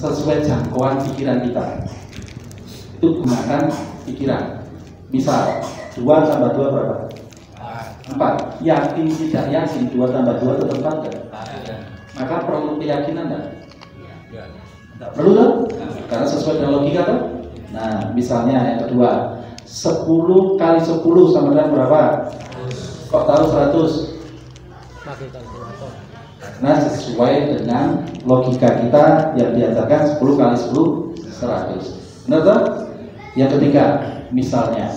Sesuai jangkauan pikiran kita. Itu gunakan pikiran. Misal 2 tambah 2 berapa? 4. Yakin tidak yakin 2 tambah 2 tetap 4 kan? Maka perlu keyakinan kan? Tidak perlu kan? Karena sesuai dengan logika kan? Nah misalnya yang kedua, 10 kali 10 sama dengan berapa? Kok tahu 100? Pakai kalkulator. Nah sesuai dengan logika kita yang diajarkan 10 kali 10 100. Benar tak? Yang ketiga, misalnya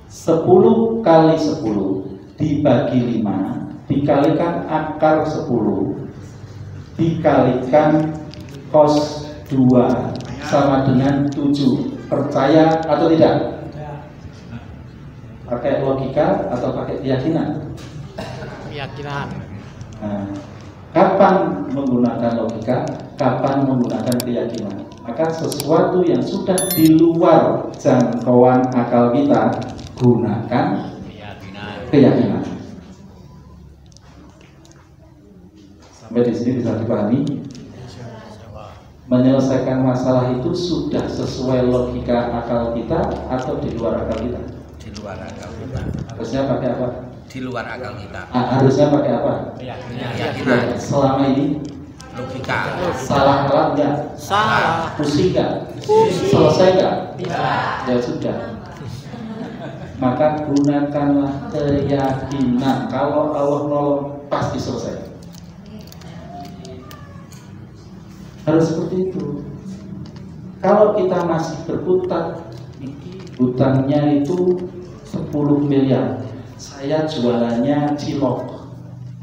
10 kali 10 dibagi 5 dikalikan akar 10 dikalikan cos 2 sama dengan 7. Percaya atau tidak? Pakai logika atau pakai keyakinan? Keyakinan. Nah, kapan menggunakan logika, kapan menggunakan keyakinan? Maka sesuatu yang sudah di luar jangkauan akal kita, gunakan keyakinan. Sampai di sini bisa dipahami? Menyelesaikan masalah itu sudah sesuai logika akal kita atau di luar akal kita? Di luar akal kita. Harusnya pakai apa? Di luar akal kita. Harusnya pakai apa? Keyakinan. Selama ini Logika. salah alat enggak? Salah. Pusing enggak? Selesai enggak? Tidak. Ya sudah. Maka gunakanlah keyakinan. Kalau Allah nolong pasti selesai. Harus seperti itu. Kalau kita masih berkutat, hutangnya itu 10 miliar. Saya jualannya cilok,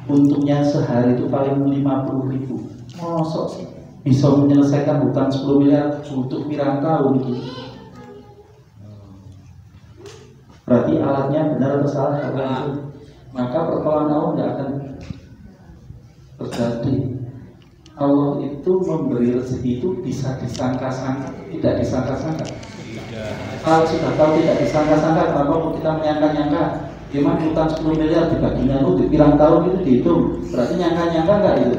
untungnya sehari itu paling 50.000. Mosok sih bisa menyelesaikan hutang 10 miliar untuk pirang tahun gitu. Berarti alatnya benar atau salah? Itu. Maka pertolongan Allah tidak akan terjadi. Allah itu memberi rezeki itu bisa disangka-sangka, tidak disangka-sangka. Kalau sudah tahu tidak disangka-sangka, kenapa kita menyangka-nyangka? Gimana hutang 10 miliar dibaginya lu di pirang tahun itu dihitung? Berarti nyangka-nyangka enggak itu?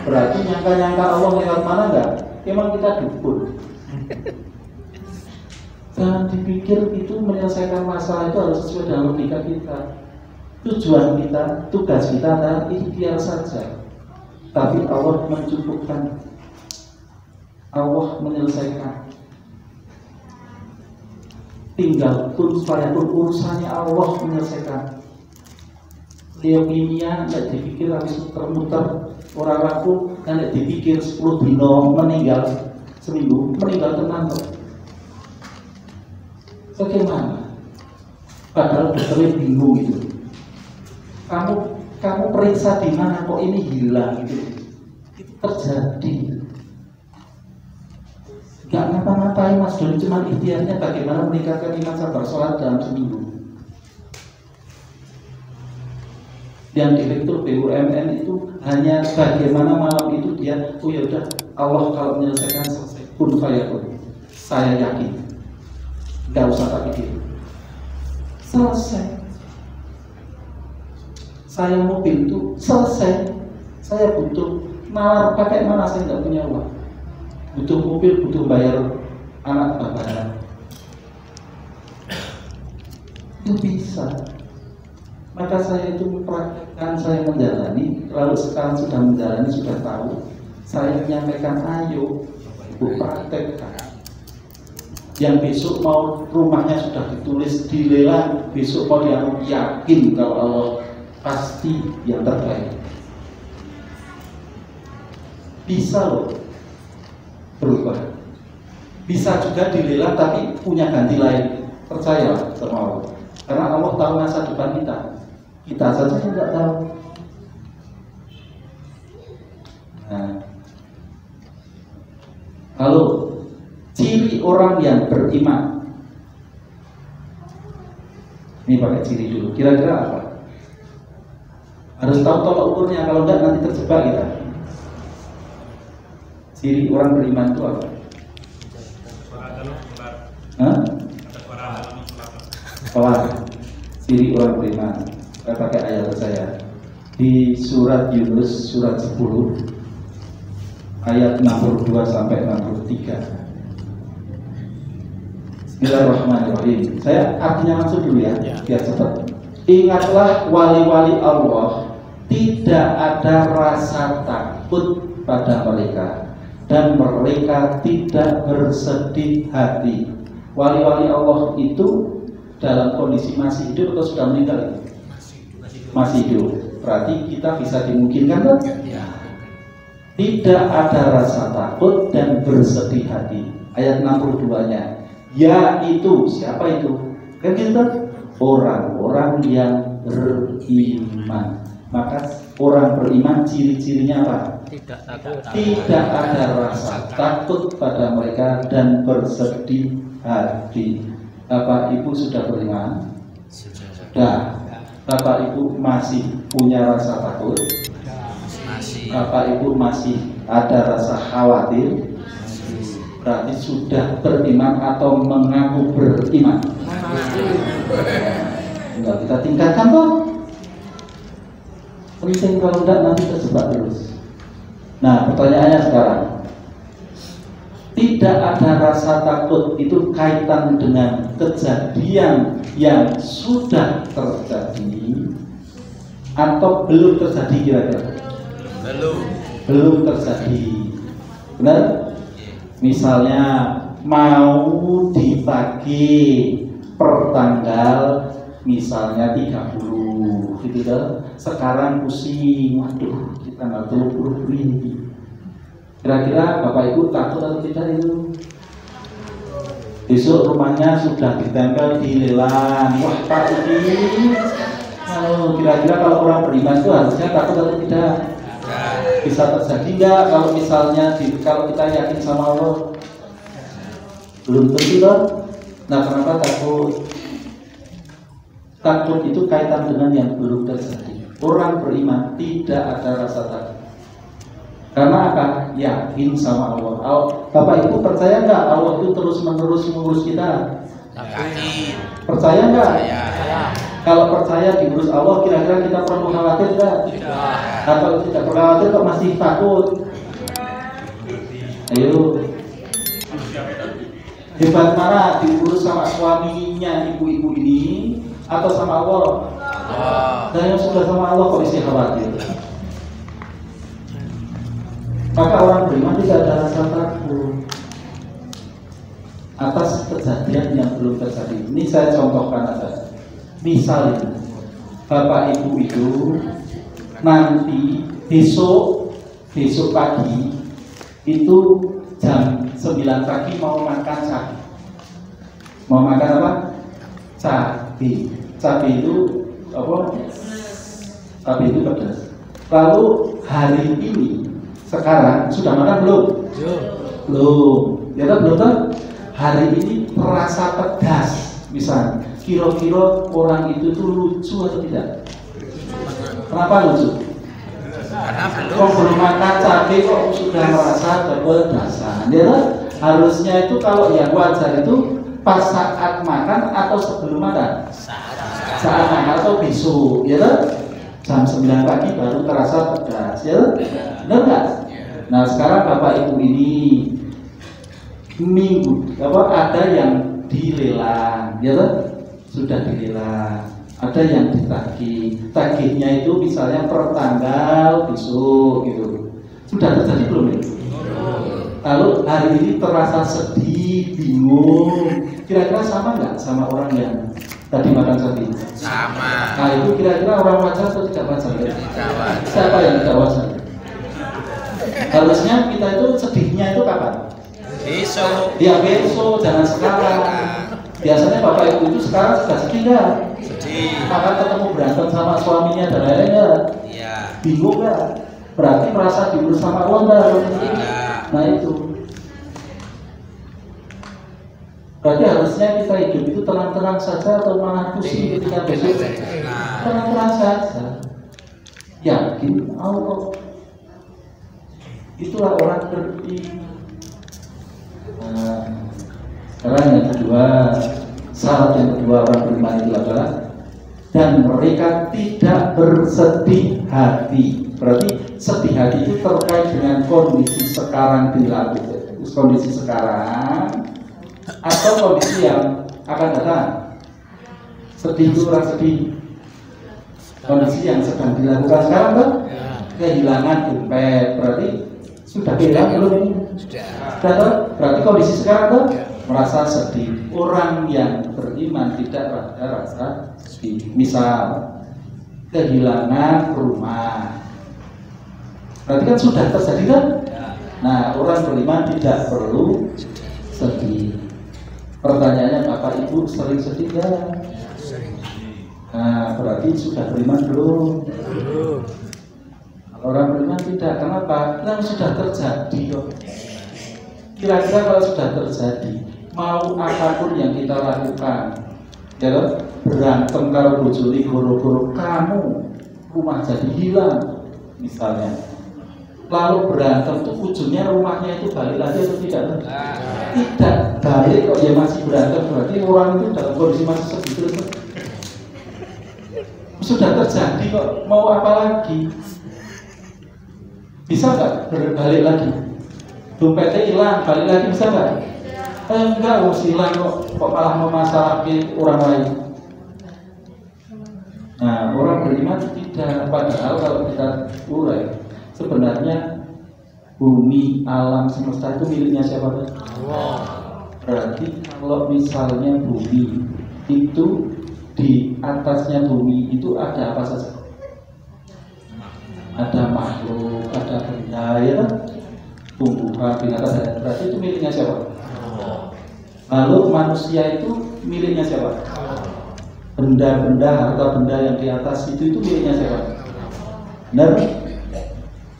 Berarti nyangka-nyangka Allah lewat mana enggak? Memang kita dukun. Jangan dipikir itu menyelesaikan masalah itu harus sesuai dengan logika kita. Tujuan kita, tugas kita adalah ikhtiar saja. Tapi Allah mencukupkan, Allah menyelesaikan. Tinggal pun supaya pun urusannya Allah menyelesaikan. Leukemia nggak dipikir habis muter-muter, orang rapuh nggak dipikir 10 dino meninggal, seminggu meninggal tenang kok. Bagaimana? Padahal dokternya bingung gitu. Kamu periksa di mana kok ini hilang gitu. Itu terjadi. Gak ngapa-ngapain Mas Doni, cuma ikhtiarnya bagaimana meningkatkan iman sabar sholat dalam seminggu. Yang direktur BUMN itu hanya bagaimana malam itu dia, oh ya udah Allah kalau menyelesaikan selesai kun fayakun. Saya yakin, gak usah tak pikir, selesai. Saya mobil itu selesai. Saya butuh nalar pakai mana, saya nggak punya uang. Butuh mobil, butuh bayar anak bapak. Itu bisa. Maka saya itu mempraktekkan, saya menjalani. Lalu sekarang sudah menjalani, sudah tahu. Saya menyampaikan, ayo ibu praktekkan. Yang besok mau rumahnya sudah ditulis dilelang, besok mau dia yakin kalau Allah pasti yang terbaik. Bisa loh berubah. Bisa juga dilelang tapi punya ganti lain. Percayalah sama Allah. Karena Allah tahu masa depan kita. Kita saja tidak tahu. Nah, lalu ciri orang yang beriman. Ini pakai ciri dulu. Kira-kira apa? Harus tahu tolak ukurnya, kalau enggak nanti terjebak kita. Ciri orang beriman itu apa? Sholat. Ciri orang beriman. Saya pakai ayat saya di surat Yunus surat 10 ayat 62 sampai 63. Bismillahirrahmanirrahim. Saya artinya langsung dulu ya, biar cepat. Ingatlah wali-wali Allah, tidak ada rasa takut pada mereka dan mereka tidak bersedih hati. Wali-wali Allah itu dalam kondisi masih hidup atau sudah meninggal? Masih hidup. Berarti kita bisa dimungkinkan kan? Tidak ada rasa takut dan bersedih hati. Ayat 62-nya. Yaitu, siapa itu? Kan gitu, orang-orang yang beriman. Maka orang beriman ciri-cirinya apa? Tidak takut. Tidak ada rasa takut pada mereka dan bersedih hati. Bapak Ibu sudah beriman? Sudah. Bapak Ibu masih punya rasa takut? Masih. Bapak Ibu masih ada rasa khawatir? Berarti sudah beriman atau mengaku beriman? Enggak, kita tingkatkan toh. Penting, kalau enggak nanti terjebak terus. Nah, pertanyaannya sekarang, tidak ada rasa takut itu kaitan dengan kejadian yang sudah terjadi atau belum terjadi kira-kira? Belum terjadi. Benar? Misalnya mau ditagih per tanggal misalnya 30 gitu kan. Sekarang pusing, waduh kita nggak perlu ini. Kira-kira Bapak Ibu takut atau tidak itu? Besok rumahnya sudah ditempel di lelang. Wah Pak ini, kira-kira kalau orang beriman itu harusnya takut atau tidak? Bisa terjadi nggak kalau misalnya kalau kita yakin sama Allah? Belum tentu kan? Nah, kenapa takut? Takut itu kaitan dengan yang belum terjadi. Orang beriman tidak ada rasa takut. Karena apa? Yakin sama Allah. Bapak Ibu percaya nggak Allah itu terus menerus mengurus kita? Yakin. Percaya nggak? Percaya. Kalau percaya diurus Allah, kira-kira kita perlu khawatir nggak? Atau tidak perlu khawatir kok masih takut? Ayo. Hebat mana diurus sama suaminya ibu-ibu ini atau sama Allah? Dan yang sudah sama Allah kok masih khawatir? Maka orang beriman tidak ada rasa takut atas kejadian yang belum terjadi. Ini saya contohkan aja. Misalnya Bapak Ibu itu nanti besok pagi itu jam 9 pagi mau makan cabai. Mau makan apa? Cabai. Cabai itu apa? Cabai itu pedas. Lalu hari ini sekarang sudah makan belum? Belum. Ya kan belum kan? Hari ini terasa pedas misalnya. Kira-kira orang itu tuh lucu atau tidak? Kenapa lucu? Karena belum makan cabai kok sudah merasa kepedasan. Ya kan? Harusnya itu kalau yang wajar itu pas saat makan atau sebelum makan? Saat makan atau besok, ya kan? Jam 9 pagi baru terasa pedas, ya? Benar nggak? Nah sekarang Bapak Ibu ini minggu ada yang dilelang, ya kan? Sudah dilelang. Ada yang ditagih. Tagihnya itu misalnya per tanggal besok gitu. Sudah terjadi belum ya? Lalu hari ini terasa sedih, bingung. Kira-kira sama nggak sama orang yang tadi makan cabai? sama. Nah itu kira-kira orang wajar atau tidak wajar? Ya? Tidak wajar. Siapa yang tidak wajar? Harusnya kita itu sedihnya itu kapan? Besok. Ya besok, jangan sekarang. Biasanya Bapak Ibu itu sekarang sudah sedih nggak? Sedih. Maka ketemu berantem sama suaminya dan lain-lainnya, Iya. bingung nggak? Berarti merasa diurus sama Allah nggak? Tidak. Nah itu. Berarti harusnya kita hidup itu tenang-tenang saja atau malah pusing ketika besok? Tenang-tenang saja. Yakin Allah. Itulah orang beriman. Nah, sekarang yang kedua, syarat yang kedua orang beriman itu adalah dan mereka tidak bersedih hati. Berarti sedih hati itu terkait dengan kondisi sekarang dilakukan, kondisi sekarang atau kondisi yang akan datang. Sedih itu orang sedih, kondisi yang sedang dilakukan sekarang kan? Kehilangan dompet, berarti sudah hilang belum ini? Sudah. Berarti kondisi sekarang kan? Merasa sedih. Orang yang beriman tidak ada rasa sedih. Misal kehilangan rumah, berarti kan sudah terjadi kan? Nah, orang beriman tidak perlu sedih. Pertanyaannya, Bapak Ibu sering sedih ya? Nah, berarti sudah beriman belum? Kalau orang beriman tidak, kenapa? Yang sudah terjadi kok. Kira-kira kalau sudah terjadi, mau apapun yang kita lakukan, ya kan? Berantem kalau bojoli goro-goro kamu, rumah jadi hilang, misalnya. Lalu berantem tuh ujungnya rumahnya itu balik lagi atau tidak? Tidak balik kok, ya masih berantem, berarti orang itu dalam kondisi masih sedih terus. Sudah terjadi kok, mau apa lagi? Bisa nggak berbalik lagi? Dompetnya hilang, balik lagi bisa nggak? Enggak, hilang kok malah memasalahkan orang lain. Nah, orang beriman tidak, padahal kalau kita urai, sebenarnya bumi, alam semesta itu miliknya siapa? Allah. Berarti kalau misalnya bumi itu, di atasnya bumi itu ada apa saja? Ada makhluk, ada benda, ya kan? Tumbuhan, binatang, berarti itu miliknya siapa? Allah. Lalu manusia itu miliknya siapa? Benda-benda, harta benda yang di atas itu miliknya siapa? Benar?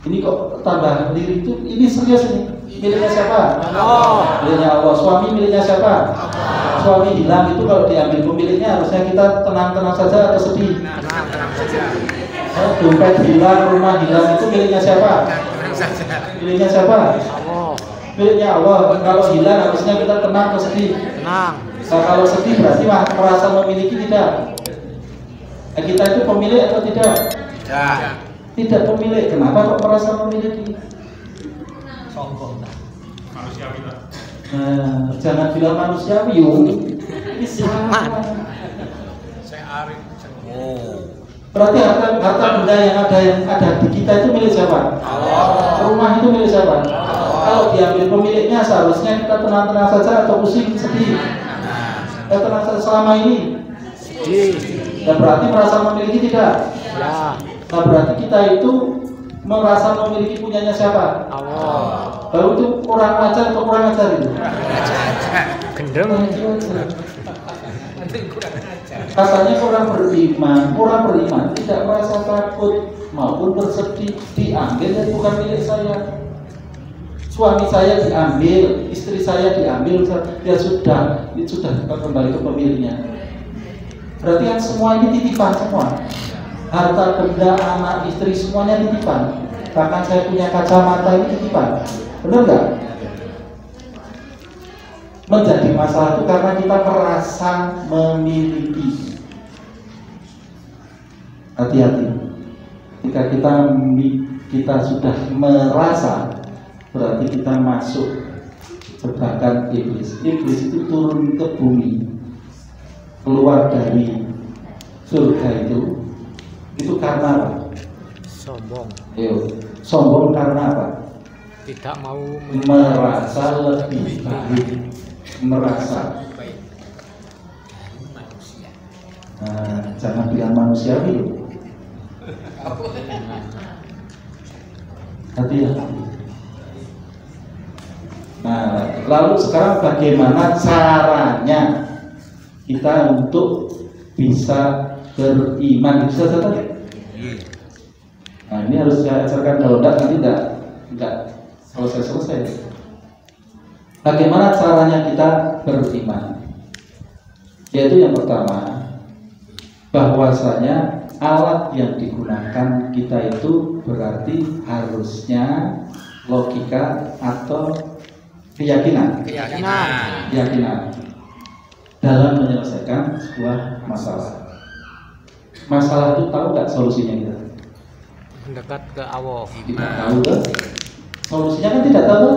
Ini kok tambah diri itu, ini serius ini. Miliknya siapa? Allah. Miliknya Allah. Suami miliknya siapa? Allah. Suami hilang itu kalau diambil pemiliknya, harusnya kita tenang-tenang saja atau sedih? Tenang saja. Dompet hilang, rumah hilang itu miliknya siapa? Miliknya siapa? Allah. Miliknya Allah. Kalau hilang harusnya kita tenang atau sedih? Tenang. Nah, kalau sedih berarti merasa memiliki tidak? Nah, kita itu pemilik atau tidak? Tidak. Tidak pemilik. Kenapa kok merasa memiliki? Sombong. Manusiawi. Nah, jangan bilang manusiawi, ini sama. Berarti harta benda yang ada di kita itu milik siapa? Allah. Rumah itu milik siapa? Allah. Kalau diambil pemiliknya seharusnya kita tenang-tenang saja atau pusing, sedih? Tenang saja selama ini. Sedih. Dan berarti merasa memiliki tidak? Ya. Nah, berarti kita itu merasa memiliki punyanya siapa? Allah. Lalu itu kurang ajar atau kurang ajar itu? Gendeng. Katanya orang beriman tidak merasa takut maupun bersedih. Diambil dan bukan milik saya. Suami saya diambil, istri saya diambil, ya sudah kembali ke pemiliknya. Berarti kan semua ini titipan semua. Harta benda, anak, istri semuanya titipan. Bahkan saya punya kacamata ini titipan. Benar nggak? Menjadi masalah itu karena kita merasa memiliki. Hati-hati. Jika kita sudah merasa, berarti kita masuk jebakan iblis. Iblis itu turun ke bumi, keluar dari surga itu karena apa? Sombong. Sombong karena apa? Tidak mau merasa lebih baik, merasa. Nah, jangan bilang manusiawi loh. Hati-hati. Nah, lalu sekarang bagaimana caranya kita untuk bisa beriman? Bisa tadi? Nah, ini harus saya ajarkan, kalau nanti enggak selesai. Bagaimana caranya kita beriman? Yaitu yang pertama, bahwasanya alat yang digunakan kita itu berarti harusnya logika atau keyakinan dalam menyelesaikan sebuah masalah. Masalah itu tahu nggak solusinya kita? mendekat ke Allah. Tidak tahu kan? Solusinya kan tidak tahu.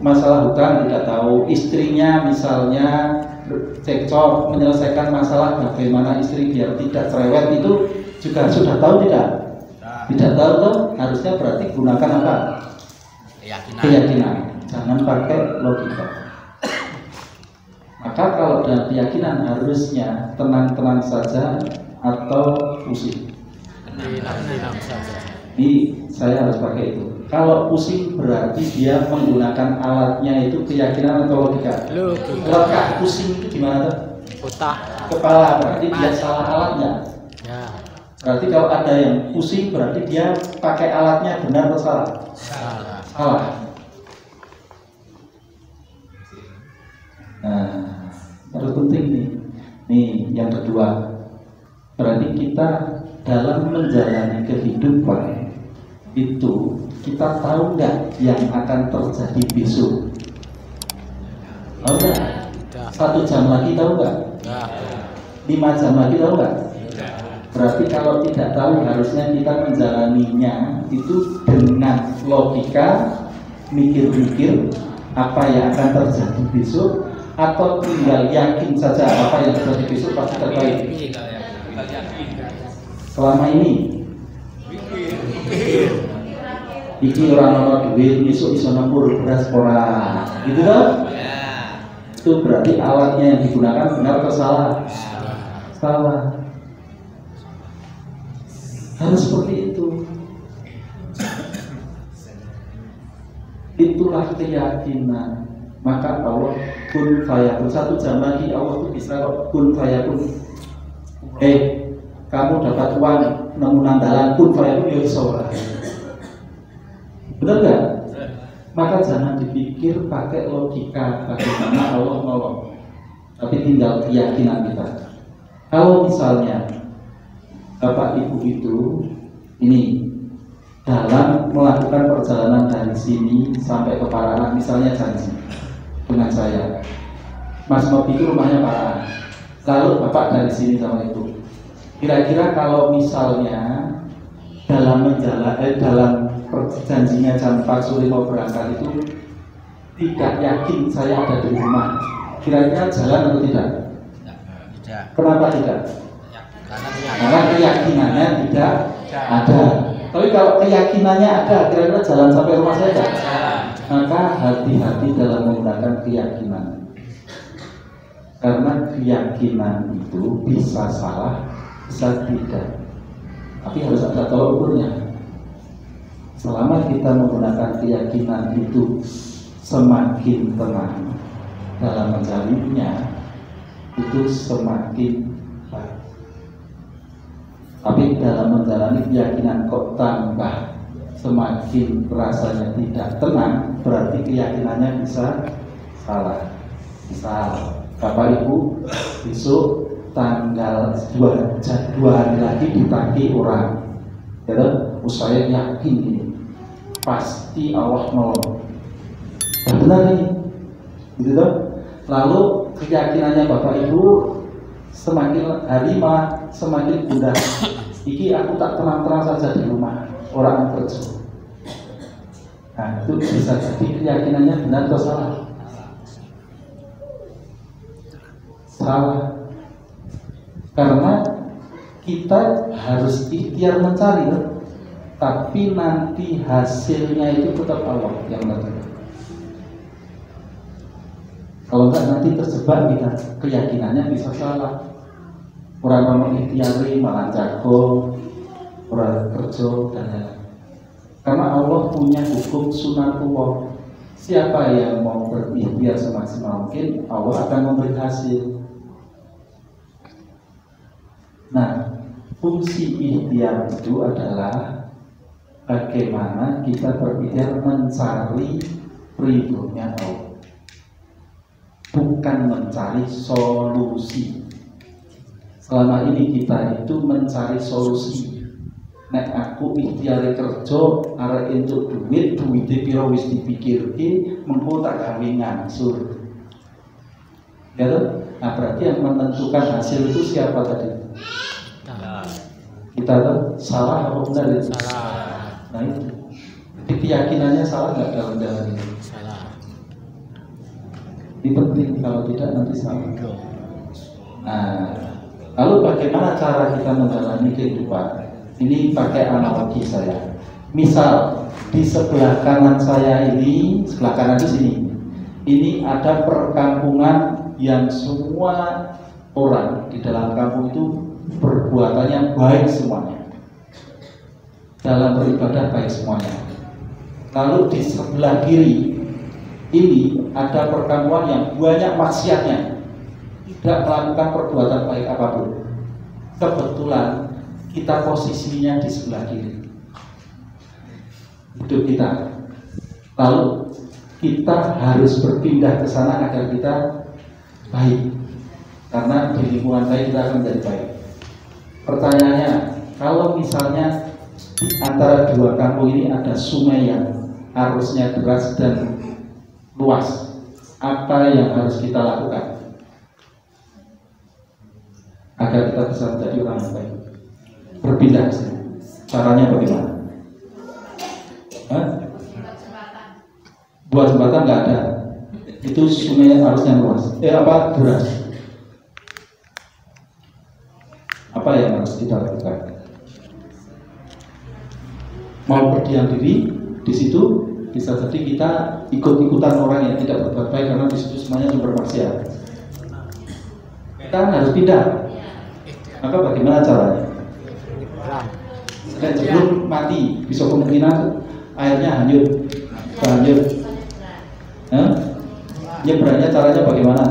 Masalah hutang tidak tahu. Istrinya misalnya cekcok, menyelesaikan masalah bagaimana istri biar tidak cerewet itu juga sudah tahu tidak? Tidak tahu kan? Harusnya berarti gunakan apa? Keyakinan. Jangan pakai logika. Maka kalau dalam keyakinan harusnya tenang-tenang saja atau pusing. Tenang saja. Ini saya harus pakai itu. Kalau pusing berarti dia menggunakan alatnya itu keyakinan atau logika. Logika pusing itu gimana tuh? Otak. Kepala berarti dia salah alatnya. Ya. Berarti kalau ada yang pusing berarti dia pakai alatnya benar atau salah? Salah. Nah, harus penting nih. Nih yang kedua. Berarti kita dalam menjalani kehidupan itu kita tahu nggak yang akan terjadi besok? Tahu nggak? 1 jam lagi tahu nggak? 5 jam lagi tahu nggak? Berarti kalau tidak tahu harusnya kita menjalaninya itu dengan logika, mikir-mikir apa yang akan terjadi besok, atau tinggal yakin saja apa yang terjadi besok pasti terbaik. Selama ini iki orang ono duit besok iso nempur beras ora, gitu kan? Itu berarti alatnya yang digunakan benar atau salah? Salah. Harus seperti itu. Itulah keyakinan. Maka Allah kun fayakun. 1 jam lagi Allah itu bisa kun fayakun. Kamu dapat uang nemu nandalan kun fayakun ya iso. Benar nggak? Maka jangan dipikir pakai logika bagaimana Allah nolong, tapi tinggal keyakinan kita. Kalau misalnya Bapak Ibu itu ini dalam melakukan perjalanan dari sini sampai ke Parahan, misalnya janji dengan saya, Mas Nopi itu rumahnya Parahan, lalu Bapak dari sini sama itu, kira-kira kalau misalnya dalam dalam perjanjinya jam 4 sore mau berangkat itu tidak yakin saya ada di rumah, kira-kira jalan atau tidak? Tidak. Kenapa tidak? Karena keyakinannya tidak ada. Tapi kalau keyakinannya ada, kira-kira jalan sampai rumah saya tidak? Maka hati-hati dalam menggunakan keyakinan. Karena keyakinan itu bisa salah, bisa tidak. Tapi harus ada tolak ukurnya. Selama kita menggunakan keyakinan itu semakin tenang dalam menjalinnya, itu semakin baik. Tapi dalam menjalani keyakinan kok tambah semakin rasanya tidak tenang, berarti keyakinannya bisa salah. Misal Bapak Ibu besok tanggal 2 hari lagi ditagih orang, ya, saya yakin ini pasti Allah nolong. Benar ini, gitu toh? Lalu keyakinannya Bapak Ibu semakin hari semakin bunda. Iki aku tak tenang-tenang saja di rumah, orang kerja. Nah, itu bisa jadi keyakinannya benar atau salah? Salah. Karena kita harus ikhtiar mencari, tapi nanti hasilnya itu tetap Allah yang menentukan. Kalau enggak nanti terjebak kita, keyakinannya bisa salah. Orang ikhtiari malah jago, orang kerja dan lain-lain. Karena Allah punya hukum sunatullah. Siapa yang mau berikhtiar semaksimal mungkin, Allah akan memberi hasil. Nah, fungsi ikhtiar itu adalah bagaimana kita berikhtiar mencari ridhonya Allah, bukan mencari solusi. Selama ini kita itu mencari solusi. Nek aku ikhtiar kerja arek entuk duit piro wis dipikirke, mengko tak gawe ngangsur. Ya toh? Nah, berarti yang menentukan hasil itu siapa tadi? Kita tuh salah atau benar itu? Salah. Nah itu. Jadi keyakinannya salah nggak dalam jalan ini? Salah. Ini penting, kalau tidak nanti salah. Nah, lalu bagaimana cara kita menjalani kehidupan? Ini pakai analogi saya. Misal di sebelah kanan saya ini, sebelah kanan di sini, ini ada perkampungan yang semua orang di dalam kampung itu perbuatannya baik semuanya, dalam beribadah baik semuanya. Lalu di sebelah kiri ini ada perkampungan yang banyak maksiatnya, tidak melakukan perbuatan baik apapun. Kebetulan kita posisinya di sebelah kiri hidup kita, lalu kita harus berpindah ke sana agar kita baik, karena di lingkungan baik kita akan menjadi baik. Pertanyaannya, kalau misalnya di antara dua kampung ini ada sungai yang arusnya deras dan luas, apa yang harus kita lakukan agar kita bisa menjadi orang yang baik? Berpindah ke sana. Caranya bagaimana? Buat jembatan nggak ada. Itu sungai arusnya luas. Deras. Apa yang harus kita lakukan? Mau berdiam diri di situ, bisa jadi kita ikut-ikutan orang yang tidak berbuat baik karena di situ semuanya sumber maksiat. Kita harus pindah. Maka bagaimana caranya? Dan sebelum mati, bisa kemungkinan airnya hanyut. Nyebrangnya caranya bagaimana?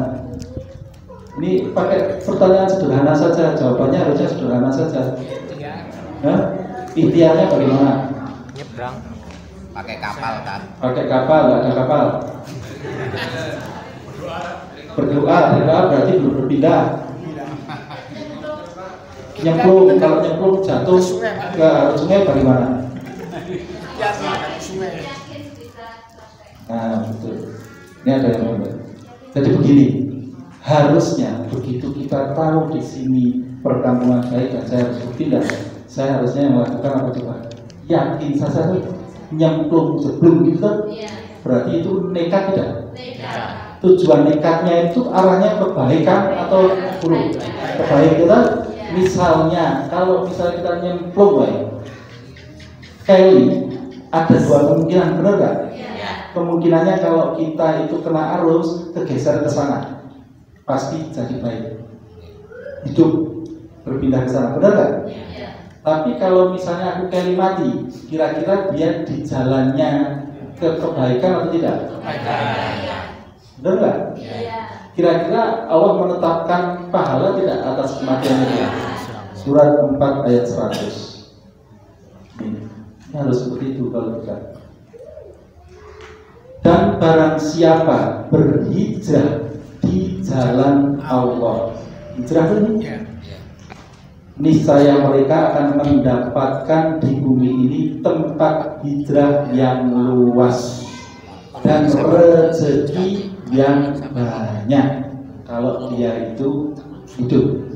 Ini pakai pertanyaan sederhana saja, jawabannya harusnya sederhana saja. Ikhtiarnya bagaimana? Nyebrang. Pakai kapal kan? Pakai kapal, nggak ada kapal. Berdoa berarti belum berpindah. Nyemplung, kalau nyemplung jatuh ke sungai bagaimana? Nah, betul. Ini ada yang benar. Jadi begini, harusnya begitu kita tahu di sini perkampungan baik dan saya harus berpindah, saya harusnya melakukan apa coba? Yakin saja nih, nyemplung sebelum gitu kan? Berarti itu nekat tidak? Tujuan nekatnya itu arahnya kebaikan atau buruk? Kebaikan kita, misalnya kalau misalnya kita nyemplung baik, Kelly, ada dua kemungkinan, benar nggak? Kemungkinannya kalau kita itu kena arus, kegeser ke sana, pasti jadi baik. Hidup berpindah ke sana, benar nggak? Tapi kalau misalnya aku Kelly mati, kira-kira dia di jalannya ke kebaikan atau tidak? Benar nggak? Kira-kira Allah menetapkan pahala tidak atas kematian dia? Surat 4 ayat 100. Ini harus seperti itu kalau kita. Dan barang siapa berhijrah di jalan Allah, hijrah ini, niscaya mereka akan mendapatkan di bumi ini tempat hijrah yang luas dan rezeki yang banyak kalau dia itu hidup.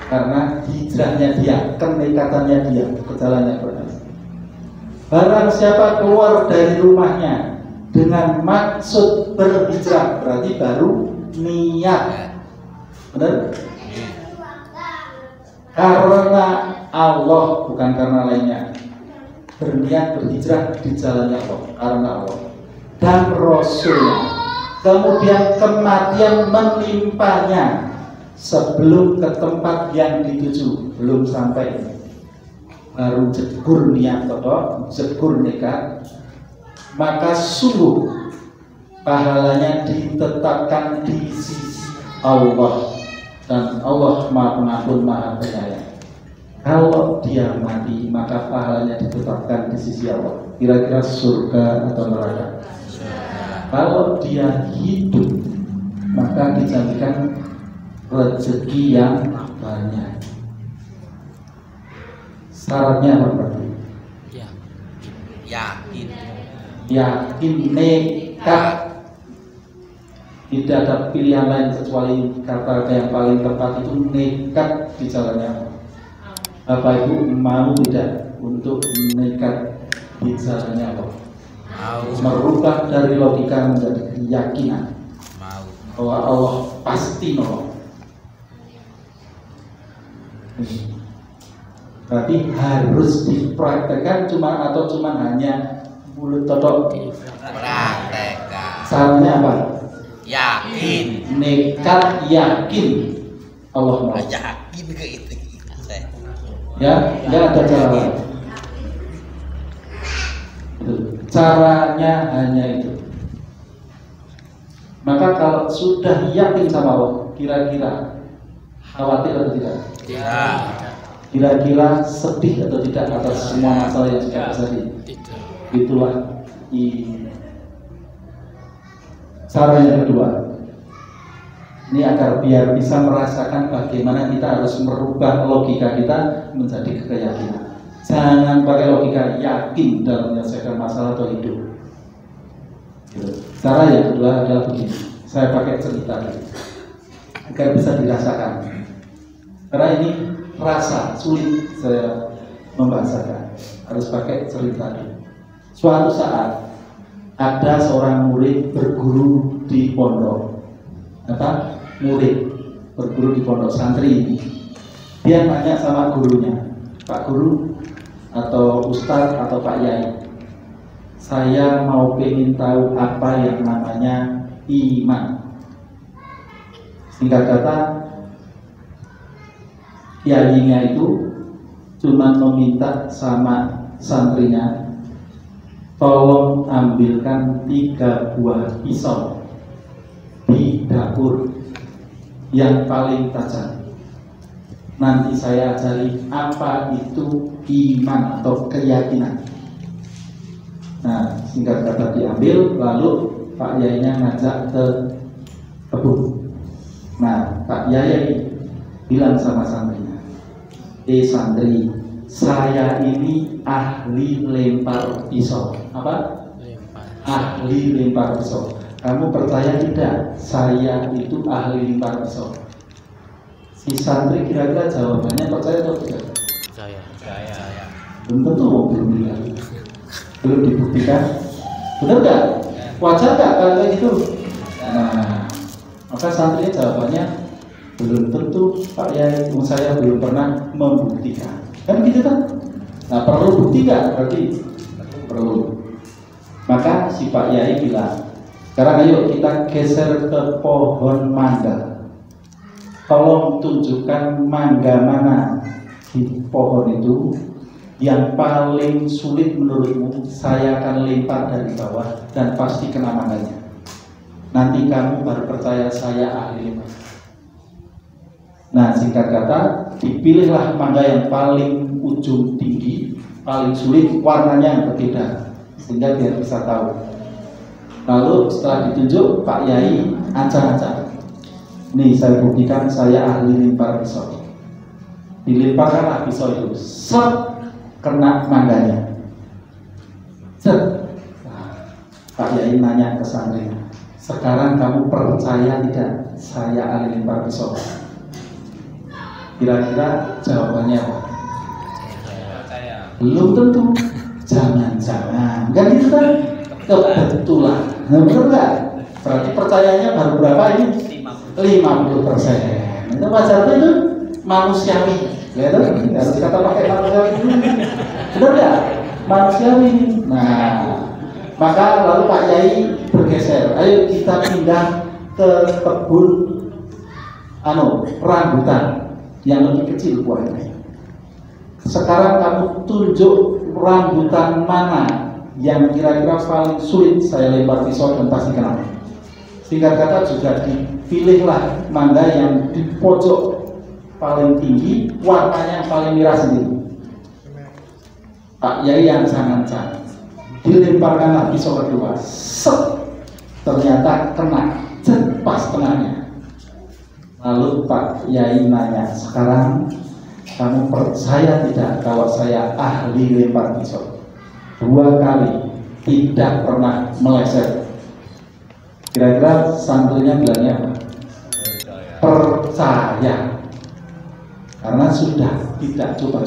Karena hijrahnya dia, kenekatannya dia, perjalanannya benar. Barang siapa keluar dari rumahnya dengan maksud berhijrah, berarti baru niat, benar? Karena Allah, bukan karena lainnya. Berniat berhijrah di jalannya Allah, karena Allah dan Rasulnya. Kemudian kematian menimpanya sebelum ke tempat yang dituju, belum sampai, baru jegur niat atau jegur nekat, maka sungguh pahalanya ditetapkan di sisi Allah, dan Allah Maha Pengampun Maha Penyayang. Kalau dia mati, maka pahalanya ditetapkan di sisi Allah. Kira-kira surga atau neraka? Kalau dia hidup, maka dijanjikan rezeki yang banyak. Syaratnya apa berarti? Yakin. Yakin, nekat. Tidak ada pilihan lain kecuali kata yang paling tepat itu nekat di jalannya. Bapak Ibu mau tidak untuk nekat di jalannya Allah? Mau. Merubah dari logika menjadi keyakinan Mau. bahwa Allah pasti nolong. Berarti harus dipraktekkan cuma hanya mulut totok. Praktekkan. Caranya apa? Yakin. Nekat yakin Allah nolong. Yakin ke itu. Ya, nggak ada cara lain. Caranya hanya itu. Maka kalau sudah yakin sama Allah, kira-kira khawatir atau tidak? Tidak. Kira-kira sedih atau tidak atas semua masalah yang sudah terjadi? Tidak. Itulah cara yang kedua. Ini agar biar bisa merasakan bagaimana kita harus merubah logika kita menjadi keyakinan. Jangan pakai logika yakin dalam menyelesaikan masalah atau hidup. Cara yang kedua adalah begini. Saya pakai cerita dulu, agar bisa dirasakan. Karena ini rasa sulit saya membahasakan. Harus pakai cerita dulu. Suatu saat ada seorang murid berguru di pondok. Murid berguru di pondok santri ini. Dia nanya sama gurunya, Pak Guru atau Ustadz atau Pak Yai, saya mau pengen tahu apa yang namanya iman. Singkat kata, kiainya itu cuma meminta sama santrinya, tolong ambilkan 3 buah pisau di dapur yang paling tajam. Nanti saya ajari apa itu iman atau keyakinan. Nah, singkat kata diambil, lalu Pak Yainya ngajak ke kebun. Nah, Pak Yai bilang sama santrinya, santri, saya ini ahli lempar pisau. Apa? Lempar. Ahli lempar pisau. Kamu percaya tidak? Saya itu ahli lempar pisau. Si santri kira-kira jawabannya percaya atau tidak? Saya. Belum tentu, belum bilang. Belum dibuktikan. Benar nggak? Wajar nggak kalau kayak gitu? Nah, maka santrinya jawabannya belum tentu Pak Yai. Saya belum pernah membuktikan. Kan gitu kan? Nah, perlu bukti nggak? Berarti perlu. Maka si Pak Yai bilang, sekarang ayo kita geser ke pohon mangga. Tolong tunjukkan mangga mana di pohon itu yang paling sulit menurutmu. Saya akan lempar dari bawah dan pasti kena mangganya. Nanti kamu baru percaya saya ahli lempar. Nah, singkat kata, dipilihlah mangga yang paling ujung tinggi, paling sulit, warnanya yang berbeda, sehingga biar bisa tahu. Lalu setelah ditunjuk, Pak Yai ancang-ancang, nih saya buktikan saya ahli lempar pisau. Dilemparkanlah pisau itu, set, kena mangganya. Set. Nah, Pak Yai nanya ke santrinya, sekarang kamu percaya tidak saya ahli lempar pisau? Kira-kira jawabannya apa? Belum tentu. Jangan-jangan. Enggak gitu kan? Kebetulan. Nah, betul nggak? Berarti percayanya baru berapa ini? 50%. Itu wajarnya itu manusiawi. Ya itu harus kata pakai manusiawi. Benar nggak? Manusiawi. Nah, maka lalu Pak Yai bergeser. Ayo kita pindah ke kebun rambutan yang lebih kecil buahnya. Sekarang kamu tunjuk rambutan mana yang kira-kira paling sulit saya lempar pisau dan pasti kena. Singkat kata juga dipilihlah mangga yang di pojok paling tinggi, warnanya yang paling merah sendiri. Pak Yai yang sangat dilemparkanlah pisau kedua, set, ternyata kena, pas tengahnya. Lalu Pak Yai nanya, sekarang kamu percaya tidak kalau saya ahli lempar pisau? 2 kali tidak pernah meleset. Kira-kira santrinya bilangnya apa? Percaya. Karena sudah tidak coba.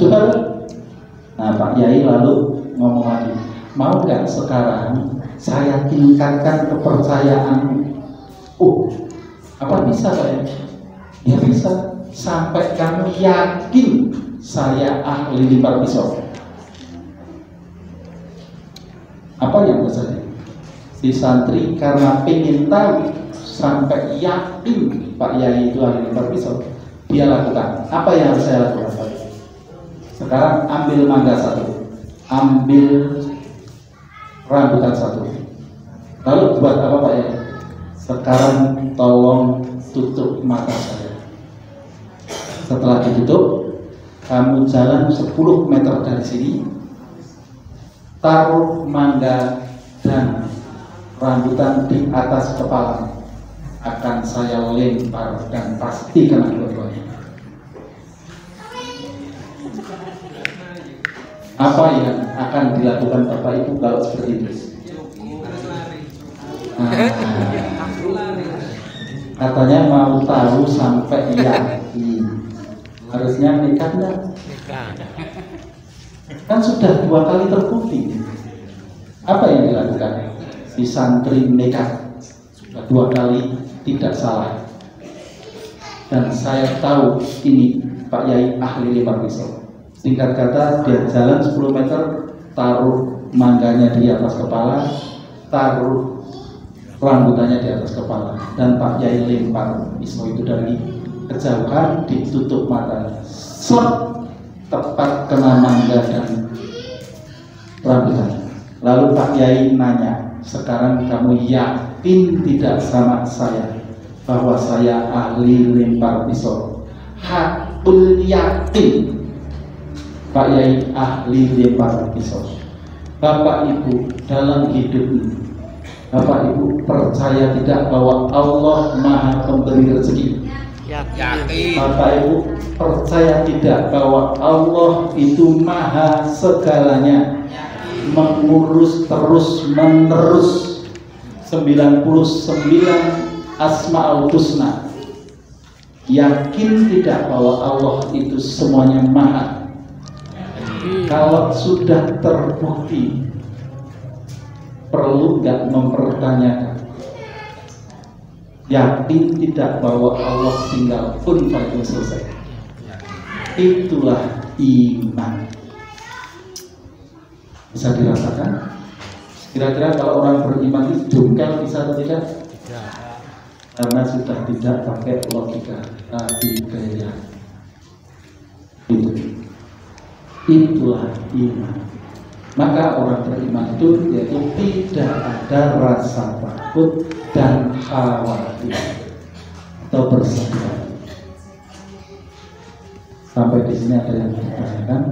Nah, Pak Yai lalu ngomong lagi, mau nggak sekarang saya tingkatkan kepercayaanmu? Apa bisa Pak Yai? Ya bisa, sampai kamu yakin saya ahli lempar pisau. Apa yang terjadi? Si santri karena pengen tahu sampai yakin Pak Yai itu ahli lempar pisau, dia lakukan. Apa yang harus saya lakukan Pak? Sekarang ambil mangga satu, ambil rambutan satu. Lalu buat apa Pak Yai? Sekarang tolong tutup mata saya. Setelah ditutup, kamu jalan 10 meter dari sini, taruh mangga dan rambutan di atas kepala. Akan saya lempar dan pasti kena dua-duanya. Apa yang akan dilakukan Bapak Ibu kalau seperti itu? Katanya mau tahu sampai yakin. Harusnya nekat enggak? Kan sudah 2 kali terbukti. Apa yang dilakukan? Si santri nekat. 2 kali tidak salah. Dan saya tahu ini Pak Yai ahli lempar pisau. Singkat kata, dia jalan 10 meter, taruh mangganya di atas kepala, taruh rambutannya di atas kepala, dan Pak Yai lempar pisau itu dari kejauhan, ditutup matanya, tepat kena mangga dan rambutan. Lalu Pak Yai nanya, sekarang kamu yakin tidak sama saya bahwa saya ahli lempar pisau? Hakul yakin Pak Yai ahli lempar pisau. Bapak Ibu dalam hidup ini, Bapak Ibu percaya tidak bahwa Allah Maha Pemberi rezeki? Yakin. Bapak Ibu percaya tidak bahwa Allah itu Maha segalanya, mengurus terus menerus 99 Asmaul Husna? Yakin tidak bahwa Allah itu semuanya Maha? Kalau sudah terbukti, perlu nggak mempertanyakan? Yakin tidak bahwa Allah tinggal pun pada selesai? Itulah iman. Bisa dirasakan? Kira-kira kalau orang beriman itu jungkel bisa atau tidak? Karena sudah tidak pakai logika, tapi gaya. Itulah iman. Maka orang beriman itu yaitu tidak ada rasa takut dan khawatir atau bersedih. Sampai di sini ada yang ditanyakan?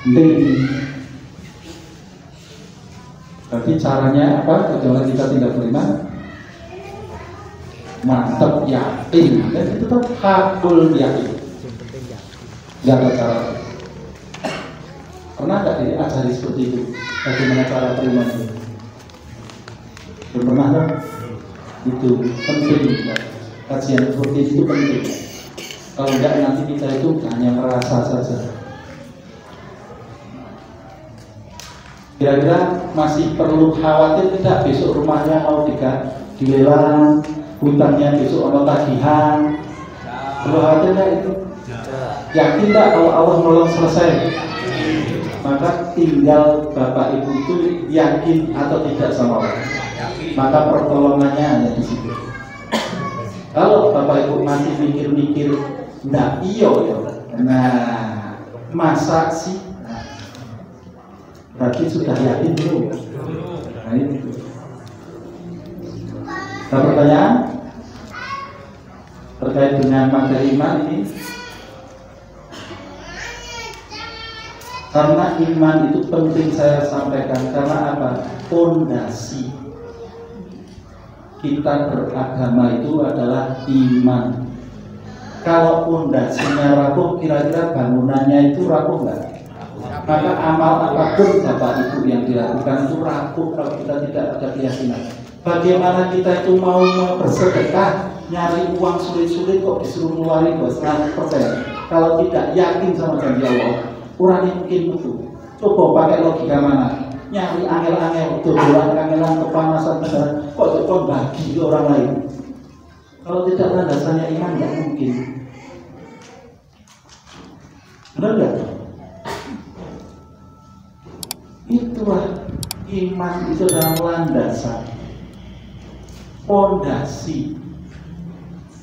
Ini. Berarti caranya apa? Kalau kita tidak beriman, mantap yakin, dan itu tetap hakul yakin. Gak ada cara. Pernah gak diajari seperti itu? Bagaimana cara beriman itu? Belum pernah kan? Itu penting. Kajian seperti itu penting. Kalau enggak nanti kita itu hanya merasa saja. Kira-kira masih perlu khawatir tidak besok rumahnya mau dilelang, hutangnya besok ono tagihan? Perlu khawatir tidak itu? Yakin tidak kalau Allah nolong selesai? Maka tinggal Bapak Ibu itu yakin atau tidak sama Allah. Maka pertolongannya hanya di situ. Kalau Bapak Ibu masih mikir-mikir, nah iyo ya, nah masa sih? Berarti sudah yakin belum? Nah itu. Ada pertanyaan terkait dengan materi iman ini? Karena iman itu penting saya sampaikan. Karena apa? Fondasi kita beragama itu adalah iman. Kalau fondasinya rapuh, kira-kira bangunannya itu rapuh nggak? Maka amal apapun Bapak Ibu yang dilakukan itu rapuh kalau kita tidak ada keyakinan. Bagaimana kita itu mau bersedekah nyari uang sulit-sulit kok disuruh ngeluarin 2,5%. Kalau tidak yakin sama janji Allah, orang yang mungkin betul. Coba pakai logika mana? Nyari angel-angel, dodolan kangelan kepanasan besar, kok coba bagi ke orang lain. Kalau tidak landasannya iman, nggak mungkin. Benar nggak? Itulah iman, itu adalah landasan, pondasi.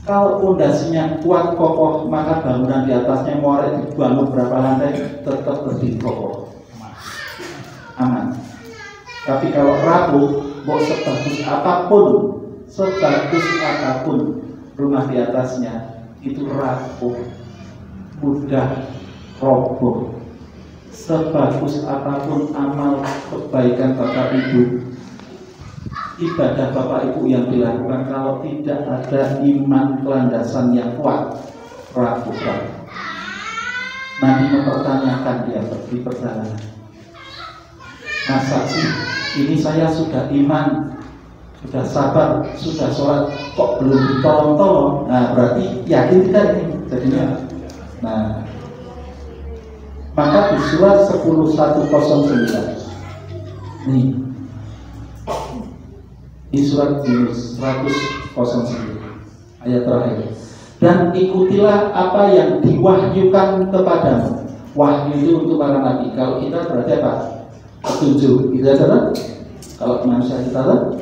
Kalau pondasinya kuat kokoh, maka bangunan di atasnya mau dibangun berapa lantai tetap berdiri kokoh, aman. Tapi kalau rapuh, mau sebagus apapun rumah di atasnya itu rapuh, mudah roboh. Sebagus apapun amal kebaikan Bapak Ibu, ibadah Bapak Ibu yang dilakukan, kalau tidak ada iman landasan yang kuat, rapuh. Nanti mempertanyakan dia di perjalanan. Masa sih ini saya sudah iman, sudah sabar, sudah sholat, kok belum ditolong-tolong? Nah, berarti yakin tidak ini jadinya. Nah, maka di surat 10:109 nih, di surat Yunus 100:9 ayat terakhir, dan ikutilah apa yang diwahyukan kepadamu. Wahyu itu untuk para nabi. Kalau kita berarti apa? Petunjuk. Kita salah? Kalau manusia kita salah?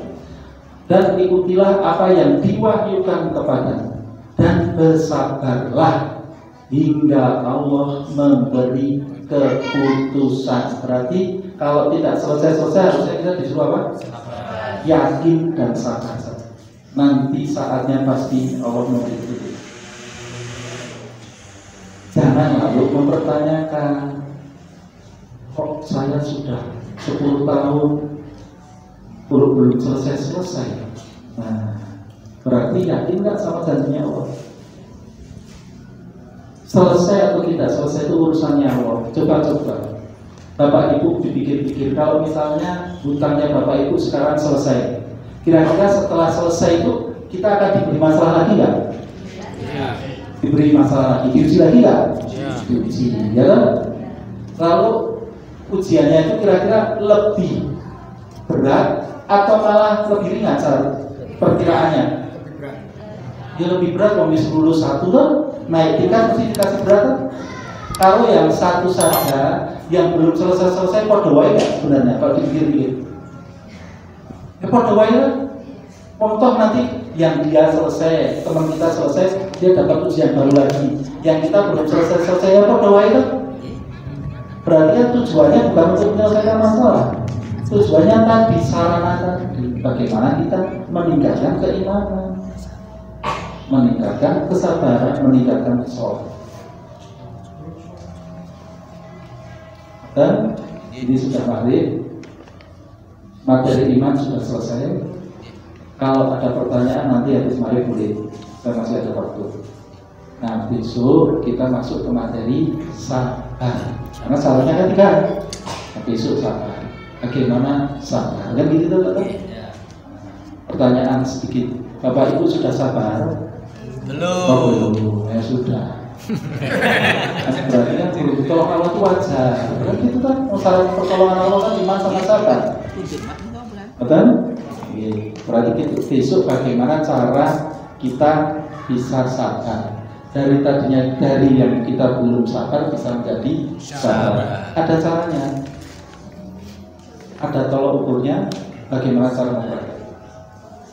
Dan ikutilah apa yang diwahyukan kepadamu, dan bersabarlah hingga Allah memberi keputusan. Berarti kalau tidak selesai-selesai, harusnya kita disuruh apa? Yakin dan sabar. Nanti saatnya pasti Allah memberi keputusan. Jangan lalu mempertanyakan, kok saya sudah 10 tahun belum selesai-selesai. Nah, berarti yakin nggak sama janjinya Allah? Selesai atau tidak selesai itu urusannya Allah. Coba-coba Bapak Ibu dipikir-pikir, kalau misalnya hutangnya Bapak Ibu sekarang selesai, kira-kira setelah selesai itu kita akan diberi masalah lagi nggak? Ya. Diberi masalah lagi, diuji lagi nggak? Ya. Diuji, ya kan? Lalu ujiannya itu kira-kira lebih berat atau malah lebih ringan perkiraannya? Ya lebih berat. Kalau misalnya lulus 1 tuh naik tingkat mesti dikasih berat. Kalau yang 1 saja yang belum selesai podo wae enggak sebenarnya kalau dipikir-pikir. Ya podo wae lah. Contoh nanti yang dia selesai, teman kita selesai, dia dapat ujian baru lagi. Yang kita belum selesai ya podo wae lah. Berarti kan tujuannya bukan untuk menyelesaikan masalah. Tujuannya tadi, sarana tadi, bagaimana kita meningkatkan keimanan, meningkatkan kesabaran, meningkatkan sholat. Dan ini sudah maghrib, materi iman sudah selesai. Kalau ada pertanyaan nanti habis maghrib boleh, saya masih ada waktu. Nah, besok kita masuk ke materi sabar. Karena salahnya kan 3. Nah, besok sabar. Bagaimana sabar? Kan gitu tuh, kan? Pertanyaan sedikit. Bapak Ibu sudah sabar? Belum. Oh, belum. Ya sudah. Berarti kan tolong Allah itu wajar. Kan gitu kan? Masalah pertolongan Allah kan iman sama sabar. Betul? Berarti kita besok bagaimana cara kita bisa sabar? Dari tadinya dari yang kita belum sabar bisa menjadi sabar. Ada caranya. Ada tolak ukurnya. Bagaimana cara memperbaiki?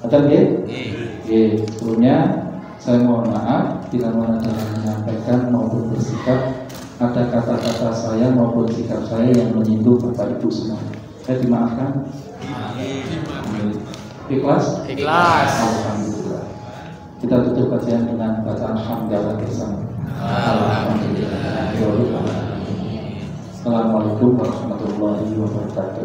Betul ya? Sebelumnya saya mohon maaf bila mana dalam menyampaikan maupun bersikap ada kata-kata saya maupun sikap saya yang menyinggung Bapak Ibu semua. Saya dimaafkan. Ikhlas? Ikhlas. Alhamdulillah. Kita tutup kajian dengan bacaan hamdalah bersama. Alhamdulillah. Assalamualaikum warahmatullahi wabarakatuh.